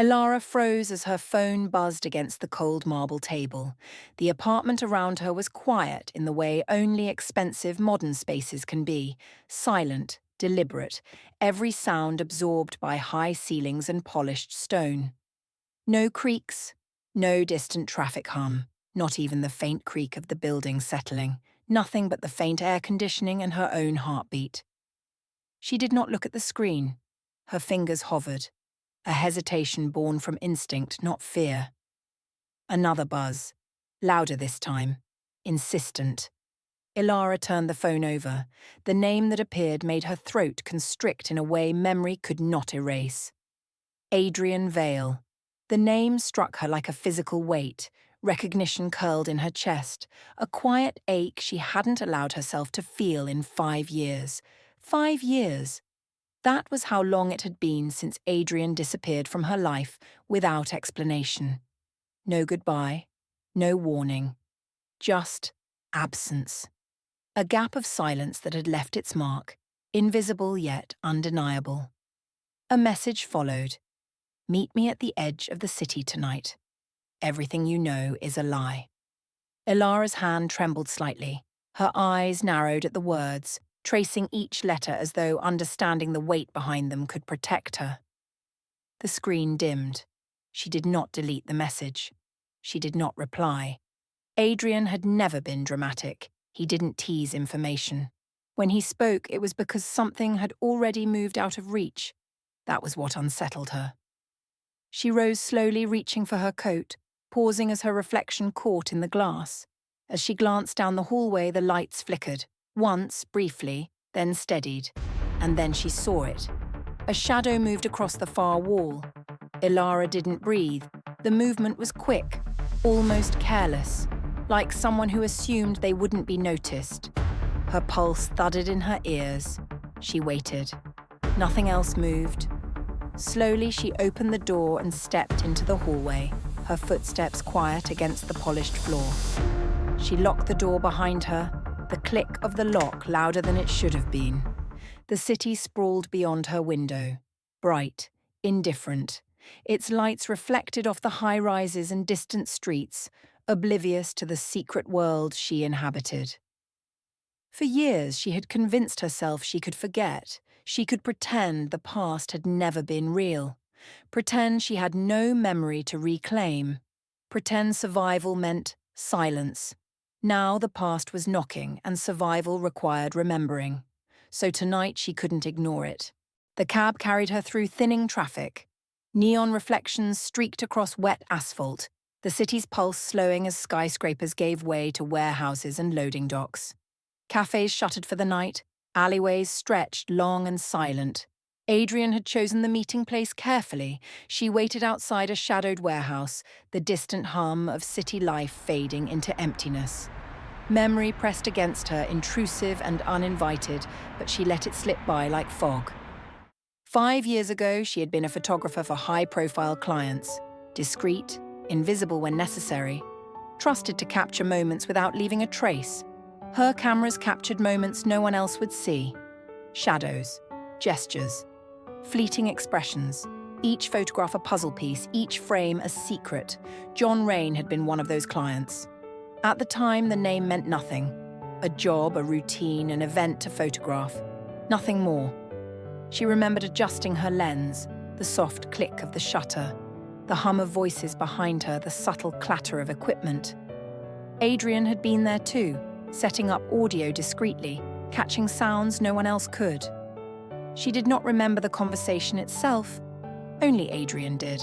Elara froze as her phone buzzed against the cold marble table. The apartment around her was quiet in the way only expensive modern spaces can be, silent, deliberate, every sound absorbed by high ceilings and polished stone. No creaks, no distant traffic hum, not even the faint creak of the building settling, nothing but the faint air conditioning and her own heartbeat. She did not look at the screen. Her fingers hovered, a hesitation born from instinct, not fear. Another buzz, louder this time, insistent. Elara turned the phone over. The name that appeared made her throat constrict in a way memory could not erase. Adrian Vale. The name struck her like a physical weight, recognition curled in her chest, a quiet ache she hadn't allowed herself to feel in 5 years. 5 years. That was how long it had been since Adrian disappeared from her life without explanation. No goodbye, no warning, just absence. A gap of silence that had left its mark, invisible yet undeniable. A message followed. Meet me at the edge of the city tonight. Everything you know is a lie. Elara's hand trembled slightly. Her eyes narrowed at the words, tracing each letter as though understanding the weight behind them could protect her. The screen dimmed. She did not delete the message. She did not reply. Adrian had never been dramatic. He didn't tease information. When he spoke, it was because something had already moved out of reach. That was what unsettled her. She rose slowly, reaching for her coat, pausing as her reflection caught in the glass. As she glanced down the hallway, the lights flickered. Once, briefly, then steadied. And then she saw it. A shadow moved across the far wall. Elara didn't breathe. The movement was quick, almost careless, like someone who assumed they wouldn't be noticed. Her pulse thudded in her ears. She waited. Nothing else moved. Slowly, she opened the door and stepped into the hallway, her footsteps quiet against the polished floor. She locked the door behind her, the click of the lock louder than it should have been. The city sprawled beyond her window, bright, indifferent. Its lights reflected off the high-rises and distant streets, oblivious to the secret world she inhabited. For years, she had convinced herself she could forget. She could pretend the past had never been real. Pretend she had no memory to reclaim. Pretend survival meant silence. Now the past was knocking and survival required remembering. So tonight she couldn't ignore it. The cab carried her through thinning traffic. Neon reflections streaked across wet asphalt, the city's pulse slowing as skyscrapers gave way to warehouses and loading docks. Cafes shuttered for the night, alleyways stretched long and silent. Adrian had chosen the meeting place carefully. She waited outside a shadowed warehouse, the distant hum of city life fading into emptiness. Memory pressed against her, intrusive and uninvited, but she let it slip by like fog. 5 years ago, she had been a photographer for high-profile clients, discreet, invisible when necessary, trusted to capture moments without leaving a trace. Her cameras captured moments no one else would see. Shadows, gestures, fleeting expressions, each photograph a puzzle piece, each frame a secret. John Rain had been one of those clients. At the time, the name meant nothing. A job, a routine, an event to photograph. Nothing more. She remembered adjusting her lens, the soft click of the shutter, the hum of voices behind her, the subtle clatter of equipment. Adrian had been there too, setting up audio discreetly, catching sounds no one else could. She did not remember the conversation itself, only Adrian did.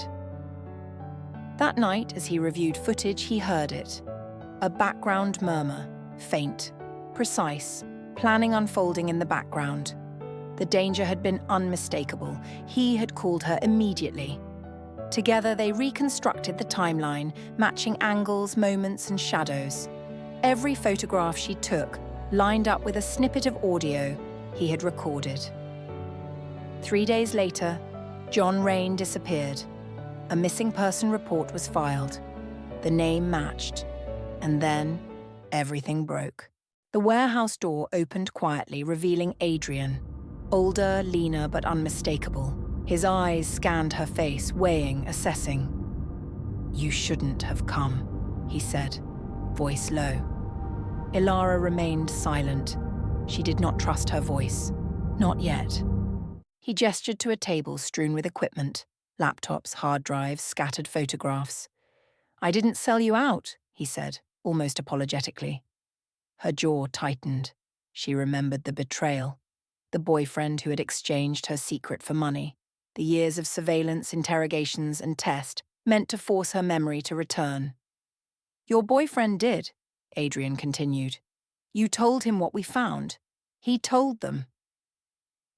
That night, as he reviewed footage, he heard it. A background murmur, faint, precise, planning unfolding in the background. The danger had been unmistakable. He had called her immediately. Together, they reconstructed the timeline, matching angles, moments, and shadows. Every photograph she took lined up with a snippet of audio he had recorded. 3 days later, John Rain disappeared. A missing person report was filed. The name matched. And then, everything broke. The warehouse door opened quietly, revealing Adrian. Older, leaner, but unmistakable. His eyes scanned her face, weighing, assessing. "You shouldn't have come," he said, voice low. Ilara remained silent. She did not trust her voice. Not yet. He gestured to a table strewn with equipment, laptops, hard drives, scattered photographs. "I didn't sell you out," he said, almost apologetically. Her jaw tightened. She remembered the betrayal, the boyfriend who had exchanged her secret for money, the years of surveillance, interrogations, and test meant to force her memory to return. "Your boyfriend did," Adrian continued. "You told him what we found. He told them."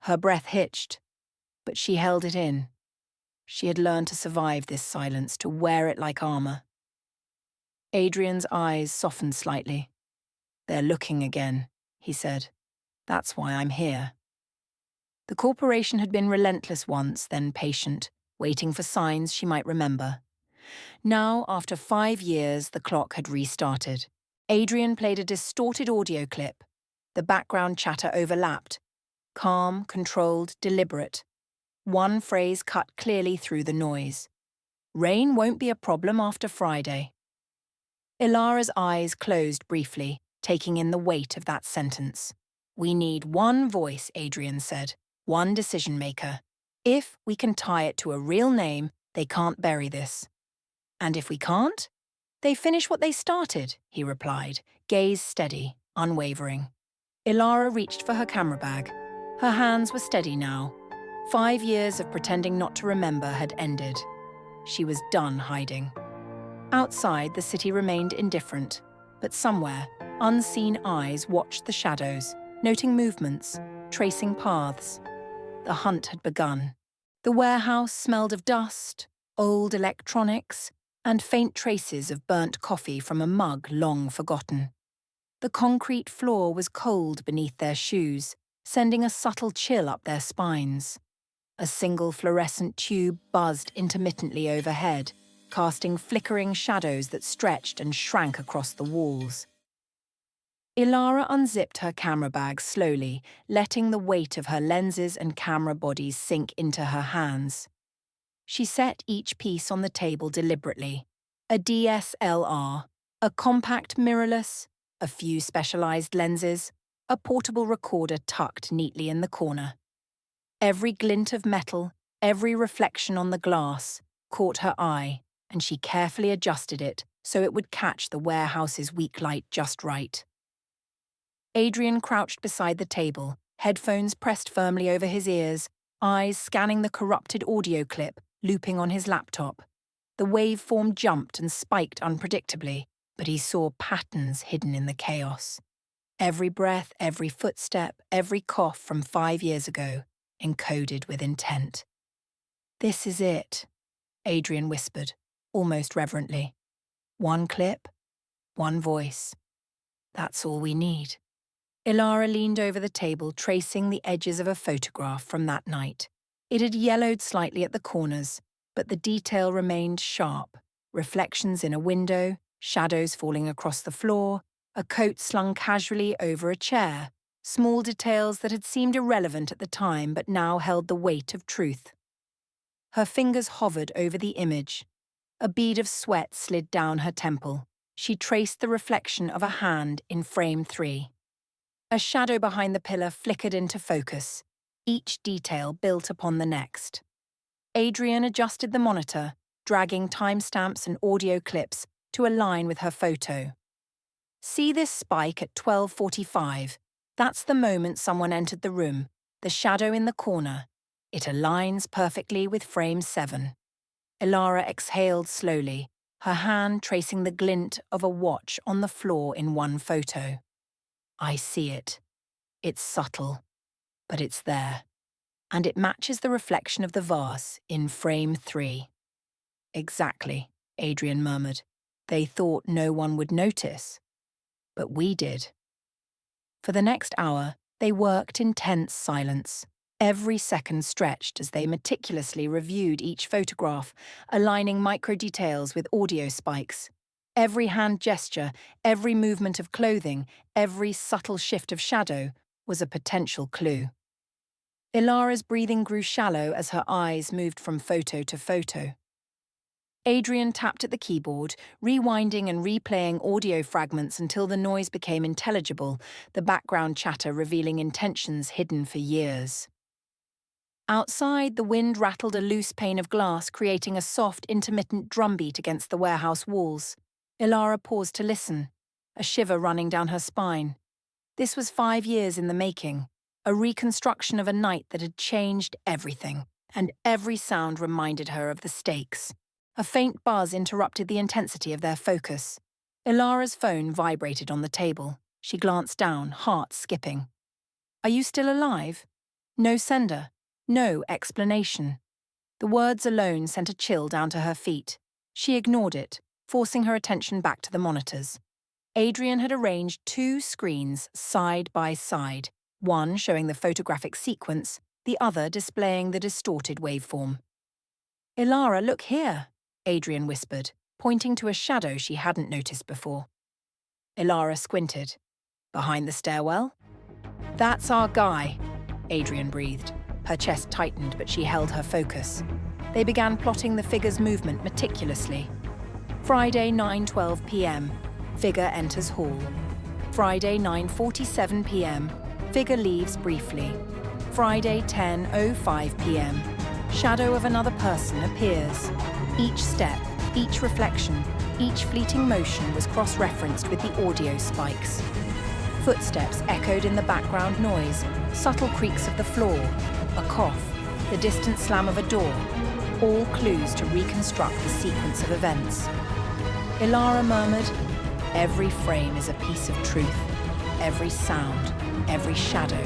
Her breath hitched, but she held it in. She had learned to survive this silence, to wear it like armor. Adrian's eyes softened slightly. "They're looking again," he said. "That's why I'm here." The corporation had been relentless once, then patient, waiting for signs she might remember. Now, after 5 years, the clock had restarted. Adrian played a distorted audio clip. The background chatter overlapped. Calm, controlled, deliberate. One phrase cut clearly through the noise. "Rain won't be a problem after Friday." Ilara's eyes closed briefly, taking in the weight of that sentence. "We need one voice," Adrian said. "One decision-maker. If we can tie it to a real name, they can't bury this. And if we can't? They finish what they started," he replied, gaze steady, unwavering. Ilara reached for her camera bag. Her hands were steady now. 5 years of pretending not to remember had ended. She was done hiding. Outside, the city remained indifferent, but somewhere, unseen eyes watched the shadows, noting movements, tracing paths. The hunt had begun. The warehouse smelled of dust, old electronics, and faint traces of burnt coffee from a mug long forgotten. The concrete floor was cold beneath their shoes, sending a subtle chill up their spines. A single fluorescent tube buzzed intermittently overhead, casting flickering shadows that stretched and shrank across the walls. Ilara unzipped her camera bag slowly, letting the weight of her lenses and camera bodies sink into her hands. She set each piece on the table deliberately. A DSLR, a compact mirrorless, a few specialized lenses, a portable recorder tucked neatly in the corner. Every glint of metal, every reflection on the glass, caught her eye, and she carefully adjusted it so it would catch the warehouse's weak light just right. Adrian crouched beside the table, headphones pressed firmly over his ears, eyes scanning the corrupted audio clip looping on his laptop. The waveform jumped and spiked unpredictably, but he saw patterns hidden in the chaos. Every breath, every footstep, every cough from 5 years ago, encoded with intent. "This is it," Adrian whispered, almost reverently. "One clip, one voice. That's all we need." Ilara leaned over the table, tracing the edges of a photograph from that night. It had yellowed slightly at the corners, but the detail remained sharp. Reflections in a window, shadows falling across the floor, a coat slung casually over a chair. Small details that had seemed irrelevant at the time but now held the weight of truth. Her fingers hovered over the image. A bead of sweat slid down her temple. She traced the reflection of a hand in frame 3. A shadow behind the pillar flickered into focus, each detail built upon the next. Adrian adjusted the monitor, dragging timestamps and audio clips to align with her photo. "See this spike at 12:45. That's the moment someone entered the room, the shadow in the corner. It aligns perfectly with frame 7. Ilara exhaled slowly, her hand tracing the glint of a watch on the floor in one photo. "I see it. It's subtle, but it's there. And it matches the reflection of the vase in frame 3. "Exactly," Adrian murmured. "They thought no one would notice. But we did." For the next hour, they worked in tense silence. Every second stretched as they meticulously reviewed each photograph, aligning micro-details with audio spikes. Every hand gesture, every movement of clothing, every subtle shift of shadow was a potential clue. Ilara's breathing grew shallow as her eyes moved from photo to photo. Adrian tapped at the keyboard, rewinding and replaying audio fragments until the noise became intelligible, the background chatter revealing intentions hidden for years. Outside, the wind rattled a loose pane of glass, creating a soft, intermittent drumbeat against the warehouse walls. Ilara paused to listen, a shiver running down her spine. This was 5 years in the making, a reconstruction of a night that had changed everything, and every sound reminded her of the stakes. A faint buzz interrupted the intensity of their focus. Ilara's phone vibrated on the table. She glanced down, heart skipping. "Are you still alive?" No sender. No explanation. The words alone sent a chill down to her feet. She ignored it, forcing her attention back to the monitors. Adrian had arranged 2 screens side by side, one showing the photographic sequence, the other displaying the distorted waveform. "Ilara, look here," Adrian whispered, pointing to a shadow she hadn't noticed before. Ilara squinted. "Behind the stairwell?" "That's our guy," Adrian breathed. Her chest tightened, but she held her focus. They began plotting the figure's movement meticulously. Friday, 9:12 p.m. Figure enters hall. Friday, 9:47 p.m. Figure leaves briefly. Friday, 10:05 p.m. Shadow of another person appears. Each step, each reflection, each fleeting motion was cross-referenced with the audio spikes. Footsteps echoed in the background noise, subtle creaks of the floor, a cough, the distant slam of a door, all clues to reconstruct the sequence of events. Ilara murmured, "Every frame is a piece of truth, every sound, every shadow.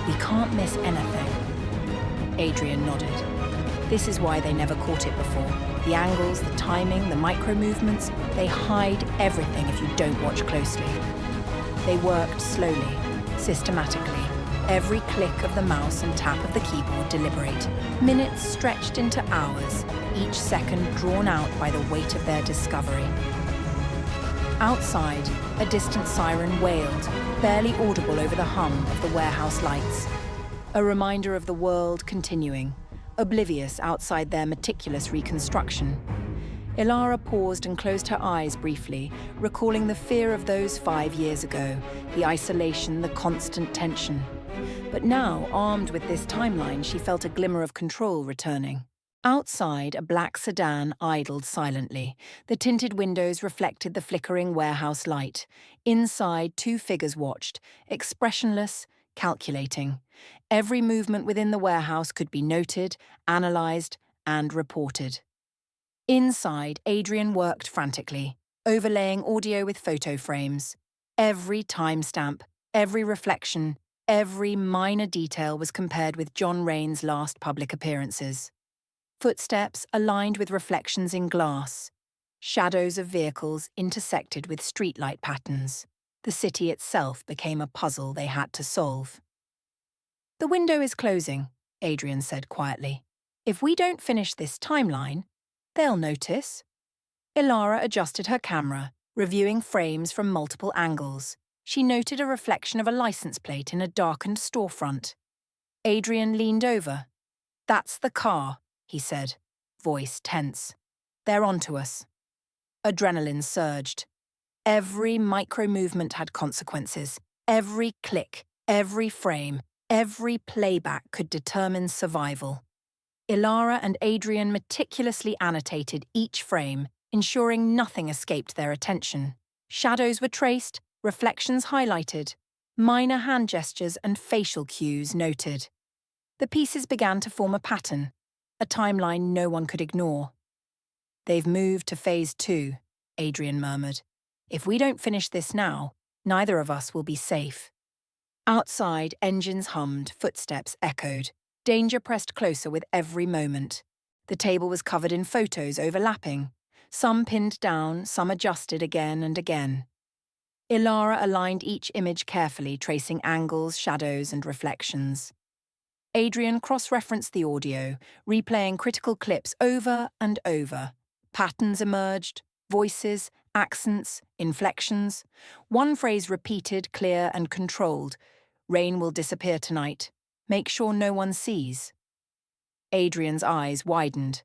We can't miss anything." Adrian nodded. This is why they never caught it before. The angles, the timing, the micro-movements, they hide everything if you don't watch closely. They worked slowly, systematically, every click of the mouse and tap of the keyboard deliberate. Minutes stretched into hours, each second drawn out by the weight of their discovery. Outside, a distant siren wailed, barely audible over the hum of the warehouse lights. A reminder of the world continuing, oblivious outside their meticulous reconstruction. Ilara paused and closed her eyes briefly, recalling the fear of those 5 years ago, the isolation, the constant tension. But now, armed with this timeline, she felt a glimmer of control returning. Outside, a black sedan idled silently. The tinted windows reflected the flickering warehouse light. Inside, 2 figures watched, expressionless, calculating. Every movement within the warehouse could be noted, analysed, and reported. Inside, Adrian worked frantically, overlaying audio with photo frames. Every timestamp, every reflection, every minor detail was compared with John Rain's last public appearances. Footsteps aligned with reflections in glass. Shadows of vehicles intersected with streetlight patterns. The city itself became a puzzle they had to solve. "The window is closing," Adrian said quietly. "If we don't finish this timeline, they'll notice." Ilara adjusted her camera, reviewing frames from multiple angles. She noted a reflection of a license plate in a darkened storefront. Adrian leaned over. "That's the car," he said, voice tense. "They're onto us." Adrenaline surged. Every micro-movement had consequences. Every click, every frame, every playback could determine survival. Ilara and Adrian meticulously annotated each frame, ensuring nothing escaped their attention. Shadows were traced, reflections highlighted, minor hand gestures and facial cues noted. The pieces began to form a pattern, a timeline no one could ignore. "They've moved to phase 2, Adrian murmured. "If we don't finish this now, neither of us will be safe." Outside, engines hummed, footsteps echoed. Danger pressed closer with every moment. The table was covered in photos overlapping, some pinned down, some adjusted again and again. Ilara aligned each image carefully, tracing angles, shadows, and reflections. Adrian cross-referenced the audio, replaying critical clips over and over. Patterns emerged, voices, accents, inflections. One phrase repeated, clear and controlled. "Rain will disappear tonight. Make sure no one sees. Adrian's eyes widened.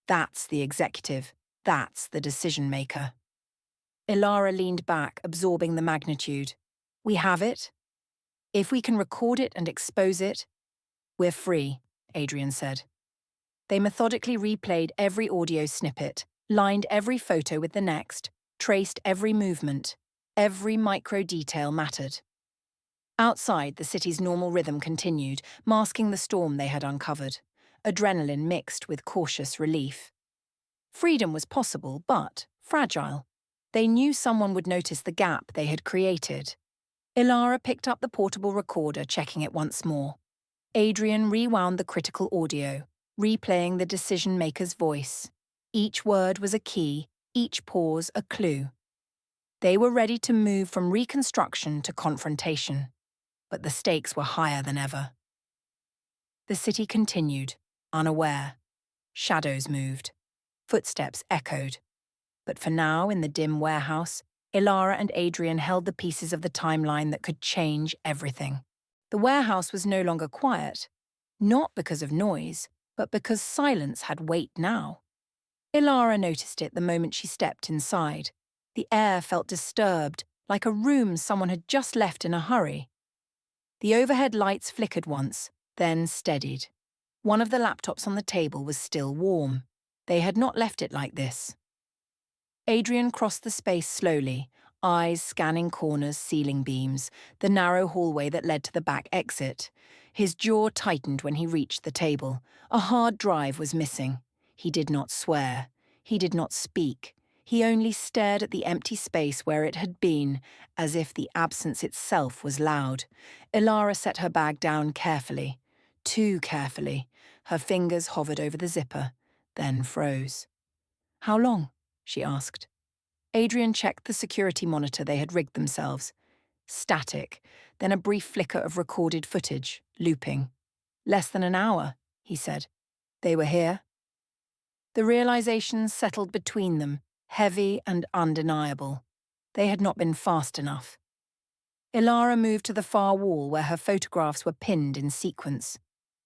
That's the executive. That's the decision maker. Ilara leaned back, absorbing the magnitude. We have it. If we can record it and expose it, we're free, Adrian said. They methodically replayed every audio snippet, lined every photo with the next, traced every movement. Every micro detail mattered. Outside, the city's normal rhythm continued, masking the storm they had uncovered. Adrenaline mixed with cautious relief. Freedom was possible, but fragile. They knew someone would notice the gap they had created. Ilara picked up the portable recorder, checking it once more. Adrian rewound the critical audio, replaying the decision-maker's voice. Each word was a key, each pause a clue. They were ready to move from reconstruction to confrontation, but the stakes were higher than ever. The city continued, unaware. Shadows moved. Footsteps echoed. But for now, in the dim warehouse, Ilara and Adrian held the pieces of the timeline that could change everything. The warehouse was no longer quiet, not because of noise, but because silence had weight now. Ilara noticed it the moment she stepped inside. The air felt disturbed, like a room someone had just left in a hurry. The overhead lights flickered once, then steadied. One of the laptops on the table was still warm. They had not left it like this. Adrian crossed the space slowly, eyes scanning corners, ceiling beams, the narrow hallway that led to the back exit. His jaw tightened when he reached the table. A hard drive was missing. He did not swear. He did not speak. He only stared at the empty space where it had been, as if the absence itself was loud. Ilara set her bag down carefully. Too carefully. Her fingers hovered over the zipper, then froze. "How long?" she asked. Adrian checked the security monitor they had rigged themselves. Static, then a brief flicker of recorded footage, looping. "Less than an hour," he said. "They were here." The realization settled between them, heavy and undeniable. They had not been fast enough. Ilara moved to the far wall where her photographs were pinned in sequence.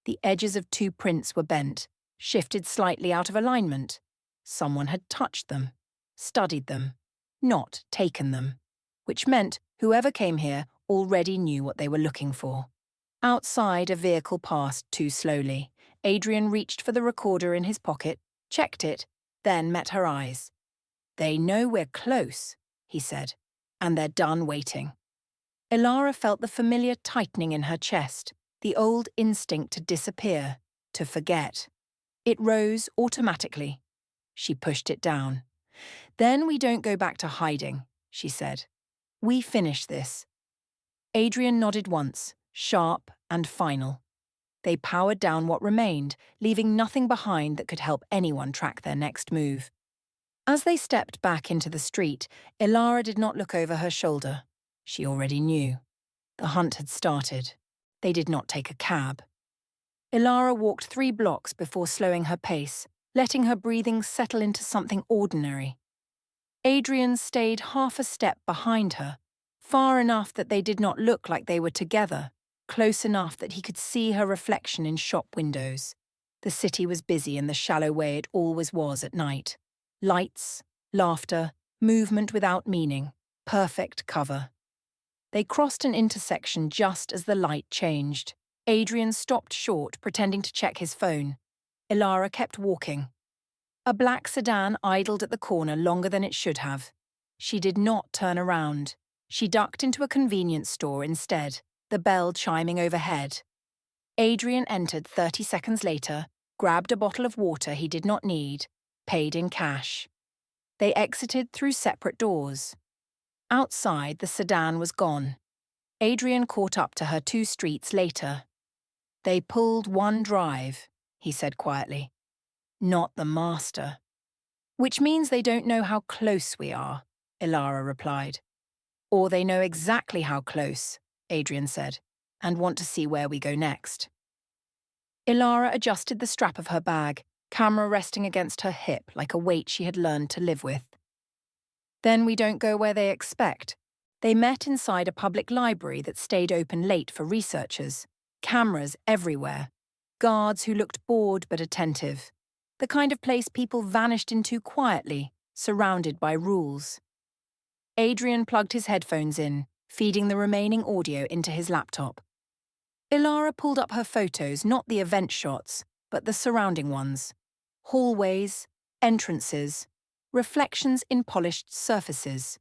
The edges of two prints were bent, shifted slightly out of alignment. Someone had touched them, studied them, not taken them, which meant whoever came here already knew what they were looking for. Outside, a vehicle passed too slowly. Adrian reached for the recorder in his pocket, checked it, then met her eyes. "They know we're close," he said, "and they're done waiting." Ilara felt the familiar tightening in her chest, the old instinct to disappear, to forget. It rose automatically. She pushed it down. "Then we don't go back to hiding," she said. "We finish this." Adrian nodded once, sharp and final. They powered down what remained, leaving nothing behind that could help anyone track their next move. As they stepped back into the street, Ilara did not look over her shoulder. She already knew. The hunt had started. They did not take a cab. Ilara walked 3 blocks before slowing her pace, letting her breathing settle into something ordinary. Adrian stayed half a step behind her, far enough that they did not look like they were together, close enough that he could see her reflection in shop windows. The city was busy in the shallow way it always was at night. Lights, laughter, movement without meaning, perfect cover. They crossed an intersection just as the light changed. Adrian stopped short, pretending to check his phone. Ilara kept walking. A black sedan idled at the corner longer than it should have. She did not turn around. She ducked into a convenience store instead, the bell chiming overhead. Adrian entered 30 seconds later, grabbed a bottle of water he did not need, paid in cash. They exited through separate doors. Outside, the sedan was gone. Adrian caught up to her 2 streets later. "They pulled one drive," he said quietly. "Not the master." "Which means they don't know how close we are," Ilara replied. "Or they know exactly how close," Adrian said, "and want to see where we go next." Ilara adjusted the strap of her bag, camera resting against her hip like a weight she had learned to live with. "Then we don't go where they expect." They met inside a public library that stayed open late for researchers. Cameras everywhere. Guards who looked bored but attentive. The kind of place people vanished into quietly, surrounded by rules. Adrian plugged his headphones in, feeding the remaining audio into his laptop. Ilara pulled up her photos, not the event shots, but the surrounding ones. Hallways, entrances, reflections in polished surfaces.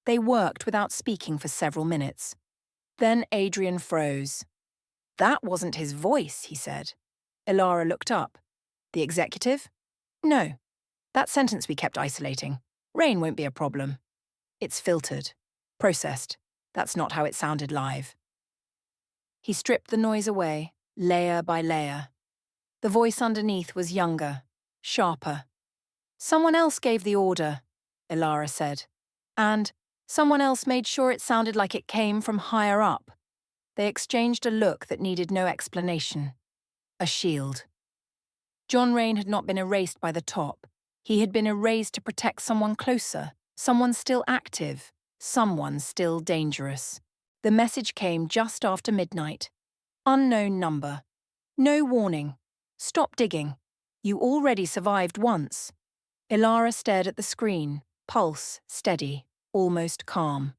They worked without speaking for several minutes. Then Adrian froze. That wasn't his voice, he said. Ilara looked up. The executive? No. That sentence we kept isolating. Rain won't be a problem. It's filtered. Processed. That's not how it sounded live. He stripped the noise away, layer by layer. The voice underneath was younger, sharper. Someone else gave the order, Ilara said. And someone else made sure it sounded like it came from higher up. They exchanged a look that needed no explanation. A shield. John Rain had not been erased by the top. He had been erased to protect someone closer, someone still active, someone still dangerous. The message came just after midnight. Unknown number. No warning. Stop digging. You already survived once. Ilara stared at the screen, pulse steady, almost calm.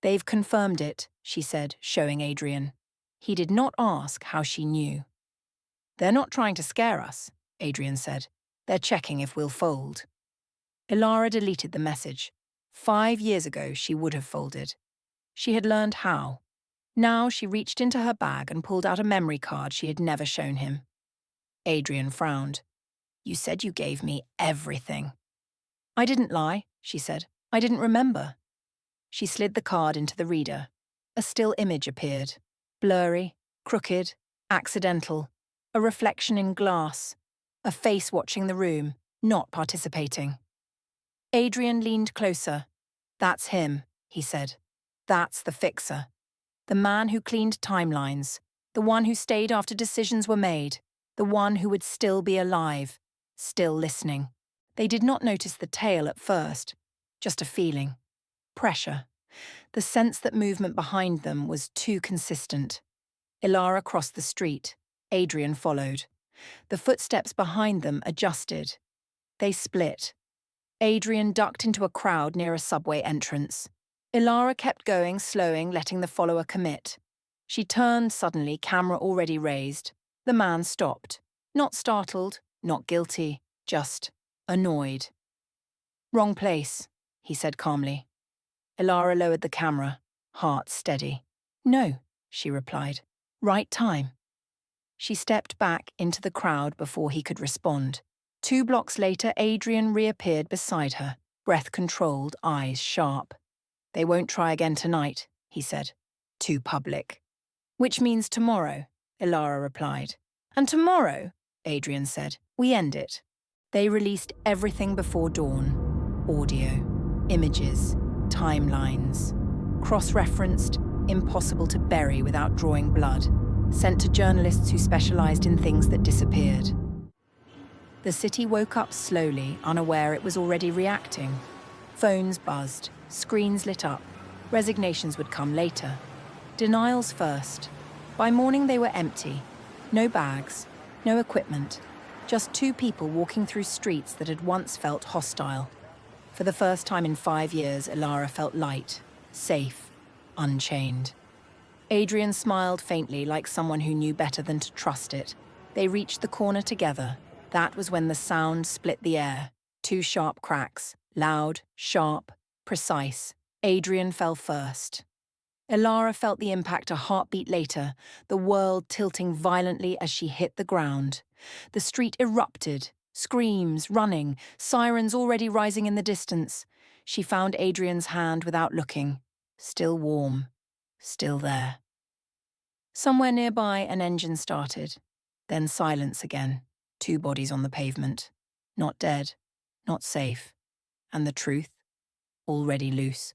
They've confirmed it, she said, showing Adrian. He did not ask how she knew. They're not trying to scare us, Adrian said. They're checking if we'll fold. Ilara deleted the message. 5 years ago, she would have folded. She had learned how. Now she reached into her bag and pulled out a memory card she had never shown him. Adrian frowned. You said you gave me everything. I didn't lie, she said. I didn't remember. She slid the card into the reader. A still image appeared. Blurry, crooked, accidental. A reflection in glass. A face watching the room, not participating. Adrian leaned closer. That's him, he said. That's the fixer. The man who cleaned timelines. The one who stayed after decisions were made. The one who would still be alive. Still listening. They did not notice the tail at first. Just a feeling. Pressure. The sense that movement behind them was too consistent. Ilara crossed the street. Adrian followed. The footsteps behind them adjusted. They split. Adrian ducked into a crowd near a subway entrance. Ilara kept going, slowing, letting the follower commit. She turned suddenly, camera already raised. The man stopped. Not startled, not guilty, just annoyed. Wrong place, he said calmly. Ilara lowered the camera, heart steady. No, she replied. Right time. She stepped back into the crowd before he could respond. 2 blocks later, Adrian reappeared beside her, breath controlled, eyes sharp. They won't try again tonight, he said. Too public. Which means tomorrow, Ilara replied. And tomorrow, Adrian said, we end it. They released everything before dawn. Audio, images, timelines. Cross-referenced, impossible to bury without drawing blood. Sent to journalists who specialized in things that disappeared. The city woke up slowly, unaware it was already reacting. Phones buzzed, screens lit up. Resignations would come later. Denials first. By morning they were empty. No bags, no equipment. Just 2 people walking through streets that had once felt hostile. For the first time in 5 years, Ilara felt light, safe, unchained. Adrian smiled faintly, like someone who knew better than to trust it. They reached the corner together. That was when the sound split the air. 2 sharp cracks, loud, sharp, precise. Adrian fell first. Ilara felt the impact a heartbeat later, the world tilting violently as she hit the ground. The street erupted, screams, running, sirens already rising in the distance. She found Adrian's hand without looking. Still warm. Still there. Somewhere nearby, an engine started. Then silence again. 2 bodies on the pavement. Not dead. Not safe. And the truth? Already loose.